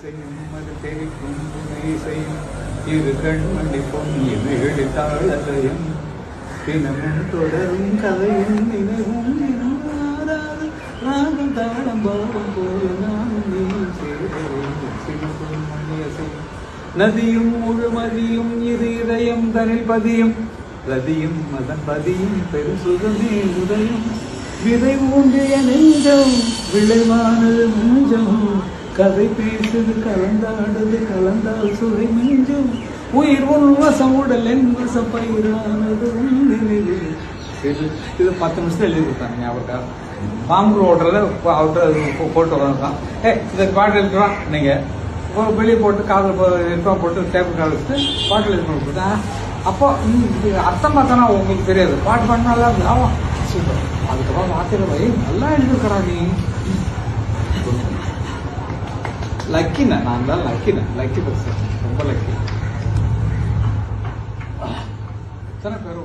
செய்யும் அது தெரிக்கும் துணை செய்யும் இரு கண்மணி பொன்னின் எழுத்தாளரையும் தினமும் தொடரும் கதையும் நினைவும் நினைவாராது ராகம் தாளம் பாவம் போல நானும் நீ செய்யும் நதியும் முழுமதியும் இரு இதயம் தனில் பதியும் ரதியும் மதன் பதியும் பெரு சுகமே உதயம் விதை ஊன்றிய நெஞ்சம் விளைவானது நெஞ்சம் கதை பேசுது கலந்தாடுது கலந்தால் சுவை மிஞ்சும் உயிர் உன் வசம் உடல் என் வசம் பயிரானது நினைவு. இது 10 நிமிஷத்துல எழுதி கொடுத்தாங்க ஞாபகா. பாம்பு ஓட்டுறத அவர்கிட்ட போட்டு வரதான் இந்த பாட்டு எடுத்துருவான் நீங்கள் வெளியே போட்டு காதில் ஹெட்ஃபோன் போட்டு டேபிள் கால் வச்சுட்டு பாட்டில் இது பண்ணி கொடுத்தா அப்போ அர்த்தம் பார்த்தானா உங்களுக்கு தெரியாது. பாட்டு பண்ணால ஆமாம் சூப்பர். அதுக்கப்புறம் வார்த்தையில போய் நல்லா எழுதிருக்கடா நீ. லக்கிண்ணா நான் தான் லக்கி பர்சன் ரொம்ப லக்கி. எத்தனை பேர்